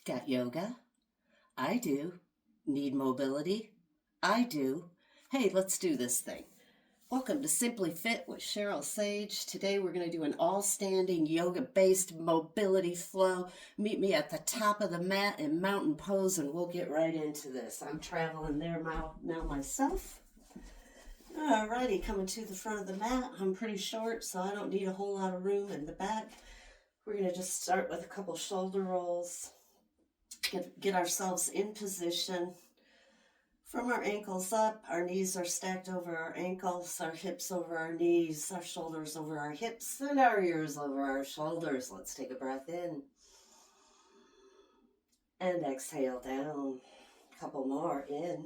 Got yoga? I do. Need mobility? I do. Hey, let's do this thing. Welcome to Simply Fit with Sheryle Sage. Today we're going to do an all-standing yoga-based mobility flow. Meet me at the top of the mat in mountain pose and we'll get right into this. I'm traveling there now myself. Alrighty, coming to the front of the mat. I'm pretty short, so I don't need a whole lot of room in the back. We're going to just start with a couple shoulder rolls. Get ourselves in position. From our ankles up, our knees are stacked over our ankles, our hips over our knees, our shoulders over our hips, and our ears over our shoulders. Let's take a breath in. And exhale down. A couple more in.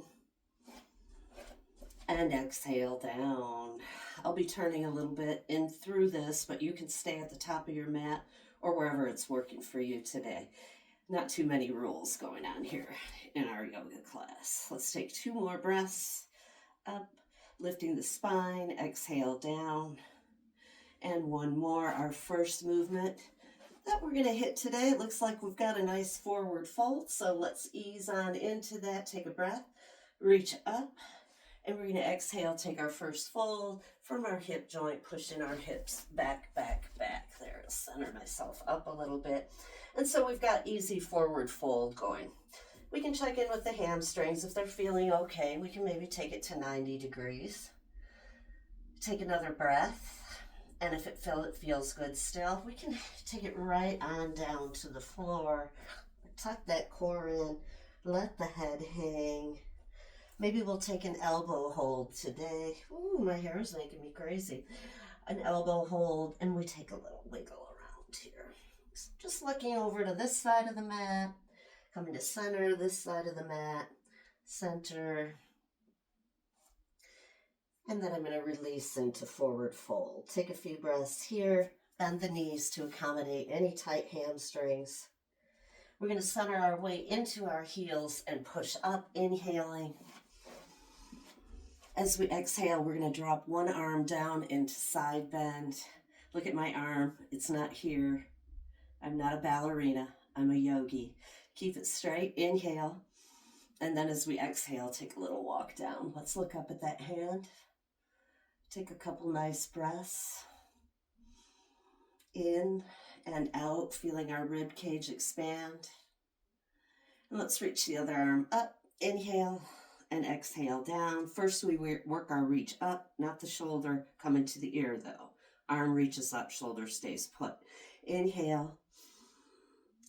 And exhale down. I'll be turning a little bit in through this, but you can stay at the top of your mat or wherever it's working for you today. Not too many rules going on here in our yoga class. Let's take 2 more breaths. Up, lifting the spine, exhale down. And 1 more, our first movement that we're gonna hit today. It looks like we've got a nice forward fold, so let's ease on into that. Take a breath, reach up, and we're gonna exhale, take our first fold from our hip joint, pushing our hips back, back, back. There, center myself up a little bit. And so we've got easy forward fold going. We can check in with the hamstrings. If they're feeling okay, we can maybe take it to 90 degrees. Take another breath. And if it feels good still, we can take it right on down to the floor. Tuck that core in, let the head hang. Maybe we'll take an elbow hold today. Ooh, my hair is making me crazy. An elbow hold, and we take a little wiggle around here. Just looking over to this side of the mat, coming to center, this side of the mat, center. And then I'm going to release into forward fold. Take a few breaths here, bend the knees to accommodate any tight hamstrings. We're going to center our way into our heels and push up, inhaling. As we exhale, we're going to drop one arm down into side bend. Look at my arm. It's not here. I'm not a ballerina. I'm a yogi. Keep it straight. Inhale. And then as we exhale, take a little walk down. Let's look up at that hand. Take a couple nice breaths. In and out, feeling our rib cage expand. And let's reach the other arm up. Inhale. And exhale down. First, we work our reach up, not the shoulder coming to the ear though. Arm reaches up, shoulder stays put. Inhale.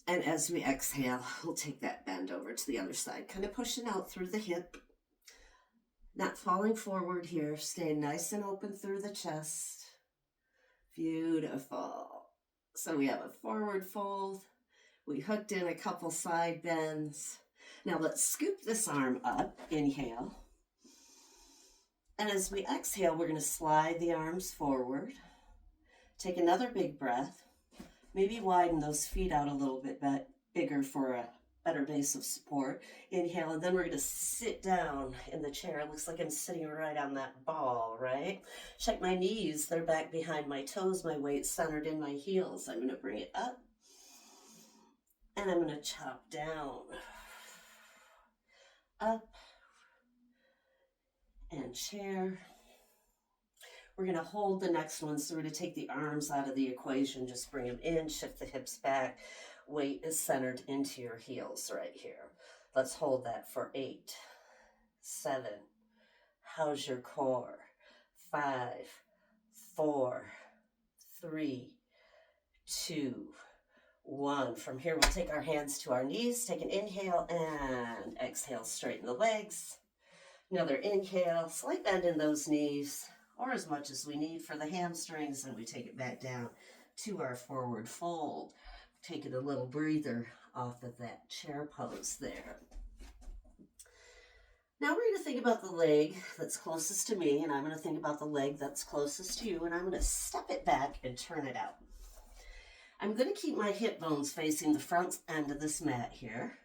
And as we exhale, we'll take that bend over to the other side, kind of pushing out through the hip. Not falling forward here, staying nice and open through the chest. Beautiful. So we have a forward fold. We hooked in a couple side bends. Now let's scoop this arm up, inhale. And as we exhale, we're going to slide the arms forward. Take another big breath. Maybe widen those feet out a little bit bigger for a better base of support. Inhale, and then we're going to sit down in the chair. It looks like I'm sitting right on that ball, right? Check my knees. They're back behind my toes. My weight's centered in my heels. I'm going to bring it up. And I'm going to chop down. Up and chair. We're going to hold the next one, so we're going to take the arms out of the equation, just bring them in, shift the hips back. Weight is centered into your heels right here. Let's hold that for 8, 7. How's your core? 5, 4, 3, 2, 1. From here, we'll take our hands to our knees, take an inhale and exhale, straighten the legs. Another inhale, slight bend in those knees, or as much as we need for the hamstrings, and we take it back down to our forward fold. Taking a little breather off of that chair pose there. Now we're going to think about the leg that's closest to me, and I'm going to think about the leg that's closest to you, and I'm going to step it back and turn it out. I'm going to keep my hip bones facing the front end of this mat here,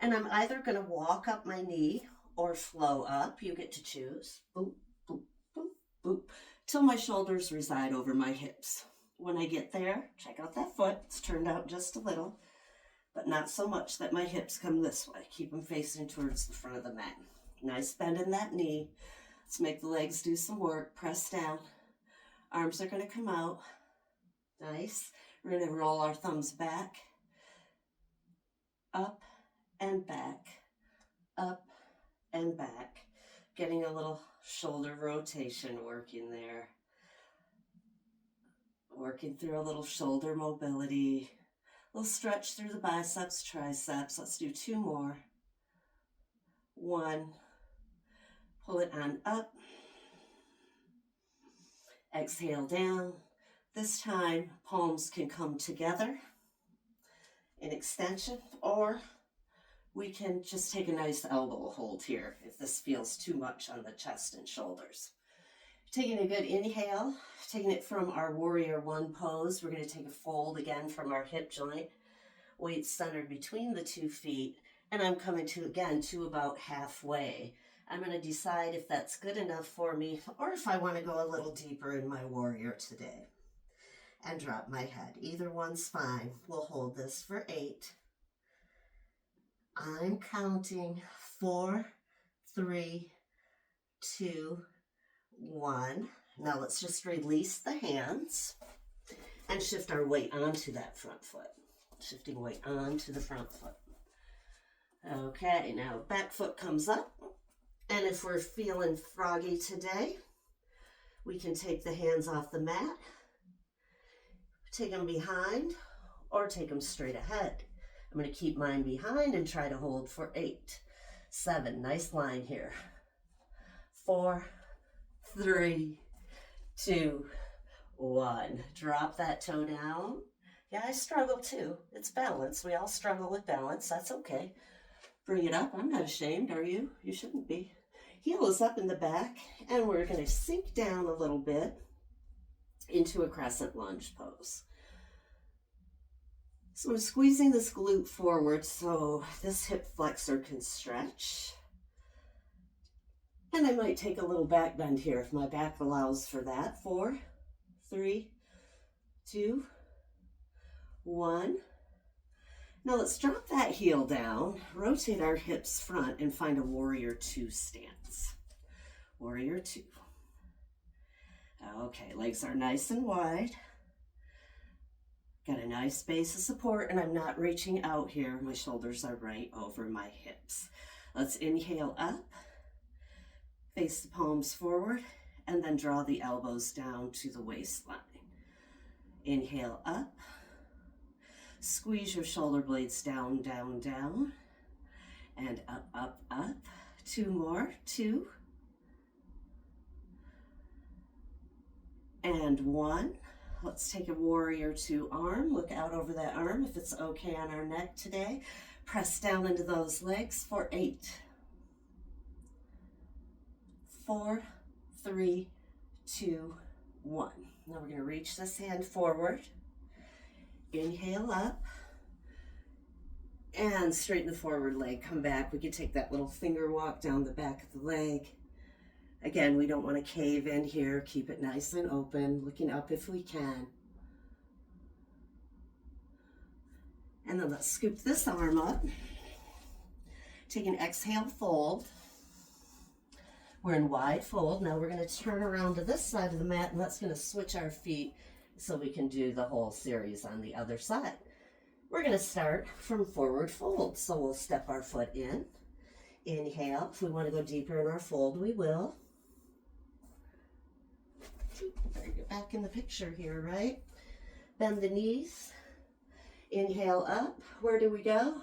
and I'm either going to walk up my knee or flow up. You get to choose. Boop, boop, boop, boop, till my shoulders reside over my hips. When I get there, check out that foot. It's turned out just a little. but not so much that my hips come this way. Keep them facing towards the front of the mat. Nice bend in that knee. Let's make the legs do some work. Press down. Arms are going to come out. Nice. We're going to roll our thumbs back, up and back, up and back. Getting a little shoulder rotation working there. Working through a little shoulder mobility. A little stretch through the biceps, triceps. Let's do 2 more. 1. Pull it on up. Exhale down. This time, palms can come together in extension, or we can just take a nice elbow hold here if this feels too much on the chest and shoulders. Taking a good inhale, taking it from our warrior 1 pose. We're going to take a fold again from our hip joint. Weight centered between the 2 feet, and I'm coming to about halfway. I'm going to decide if that's good enough for me or if I want to go a little deeper in my warrior today. And drop my head. Either one's fine. We'll hold this for 8. I'm counting 4, 3, 2, 1. Now let's just release the hands and shift our weight onto that front foot. Shifting weight onto the front foot. Okay, now back foot comes up. And if we're feeling froggy today, we can take the hands off the mat. Take them behind or take them straight ahead. I'm going to keep mine behind and try to hold for 8, 7. Nice line here. 4, 3, 2, 1. Drop that toe down. Yeah, I struggle too. It's balance. We all struggle with balance. That's okay. Bring it up. I'm not ashamed, are you? You shouldn't be. Heel is up in the back, and we're going to sink down a little bit into a crescent lunge pose. So I'm squeezing this glute forward so this hip flexor can stretch. And I might take a little back bend here if my back allows for that. 4, 3, 2, 1. Now let's drop that heel down, rotate our hips front, and find a warrior 2 stance. Warrior 2. Okay, legs are nice and wide. Got a nice base of support, and I'm not reaching out here. My shoulders are right over my hips. Let's inhale up, face the palms forward, and then draw the elbows down to the waistline. Inhale up, squeeze your shoulder blades down, down, down, and up, up, up. 2 more, 2, and 1. Let's take a warrior 2 arm. Look out over that arm if it's okay on our neck today. Press down into those legs for 8, 4, 3, 2, 1. Now we're going to reach this hand forward. Inhale up. And straighten the forward leg. Come back. We can take that little finger walk down the back of the leg. Again, we don't want to cave in here. Keep it nice and open, looking up if we can. And then let's scoop this arm up. Take an exhale, fold. We're in wide fold. Now we're going to turn around to this side of the mat, and that's going to switch our feet so we can do the whole series on the other side. We're going to start from forward fold. So we'll step our foot in. Inhale. If we want to go deeper in our fold, we will. Better get back in the picture here, right? Bend the knees. Inhale up. Where do we go?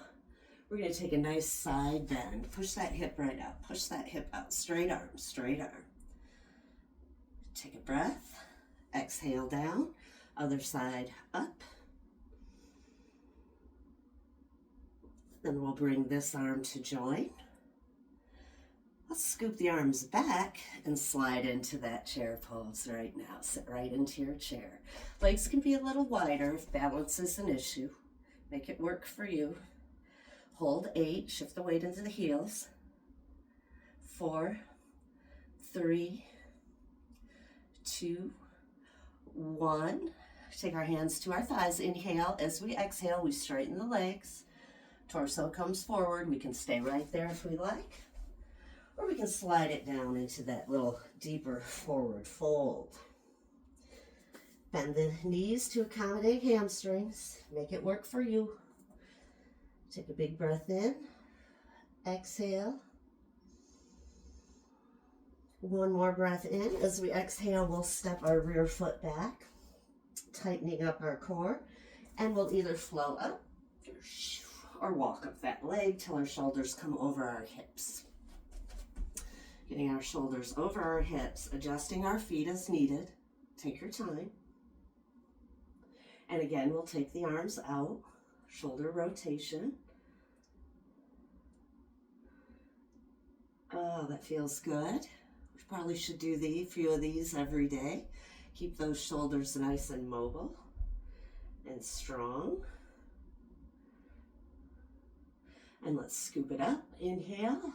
We're going to take a nice side bend. Push that hip right out. Push that hip out. Straight arm, straight arm. Take a breath. Exhale down. Other side up. Then we'll bring this arm to join. Let's scoop the arms back and slide into that chair pose right now. Sit right into your chair. Legs can be a little wider if balance is an issue. Make it work for you. Hold 8. Shift the weight into the heels. 4, 3, 2, 1. Take our hands to our thighs. Inhale. As we exhale, we straighten the legs. Torso comes forward. We can stay right there if we like, or we can slide it down into that little deeper forward fold. Bend the knees to accommodate hamstrings. Make it work for you. Take a big breath in. Exhale. One more breath in. As we exhale, we'll step our rear foot back, tightening up our core, and we'll either flow up or walk up that leg till our shoulders come over our hips. Getting our shoulders over our hips, adjusting our feet as needed. Take your time. And again, we'll take the arms out, shoulder rotation. Oh, that feels good. We probably should do a few of these every day. Keep those shoulders nice and mobile and strong. And let's scoop it up. Inhale.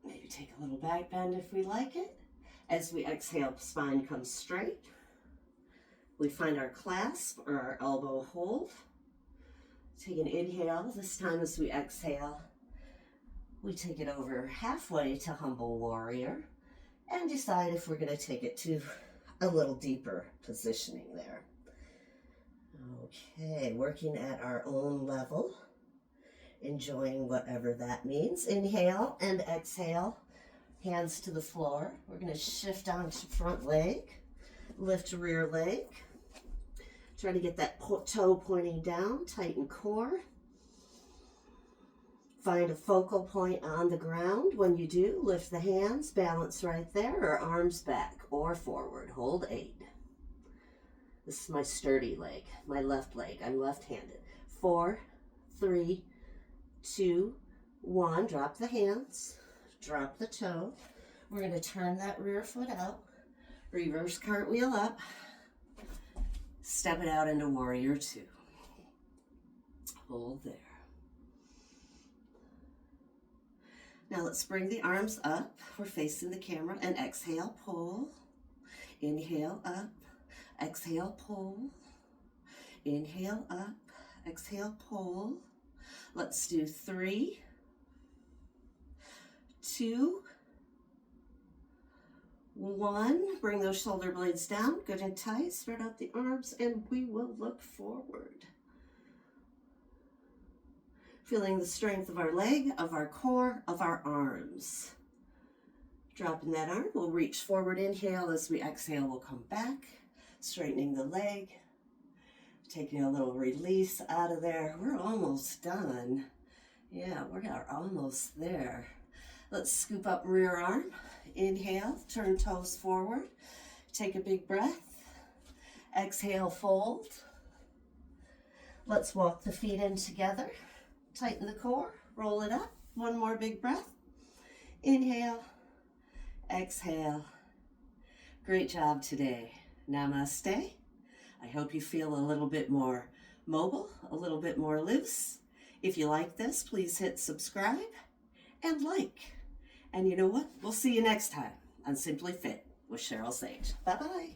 Maybe take a little back bend if we like it. As we exhale, spine comes straight. We find our clasp or our elbow hold. Take an inhale. This time as we exhale, we take it over halfway to humble warrior and decide if we're going to take it to a little deeper positioning there. Okay, working at our own level, enjoying whatever that means. Inhale and exhale, hands to the floor. We're going to shift onto front leg, lift rear leg. Try to get that toe pointing down, tighten core. Find a focal point on the ground. When you do, lift the hands, balance right there, or arms back or forward. Hold 8. This is my sturdy leg, my left leg. I'm left-handed. 4, 3, 2, 1. Drop the hands, drop the toe. We're going to turn that rear foot out, reverse cartwheel up, step it out into warrior 2. Hold there. Now let's bring the arms up. We're facing the camera and exhale, pull. Inhale up, exhale, pull. Inhale up, exhale, pull. Let's do 3, 2, 1. Bring those shoulder blades down, good and tight. Spread out the arms and we will look forward. Feeling the strength of our leg, of our core, of our arms. Dropping that arm, we'll reach forward, inhale. As we exhale, we'll come back, straightening the leg, taking a little release out of there. We're almost done. Yeah, we are almost there. Let's scoop up rear arm. Inhale, turn toes forward. Take a big breath. Exhale, fold. Let's walk the feet in together. Tighten the core, roll it up. One more big breath. Inhale, exhale. Great job today. Namaste. I hope you feel a little bit more mobile, a little bit more loose. If you like this, please hit subscribe and like. And you know what? We'll see you next time on Simply Fit with Sheryle Sage. Bye-bye.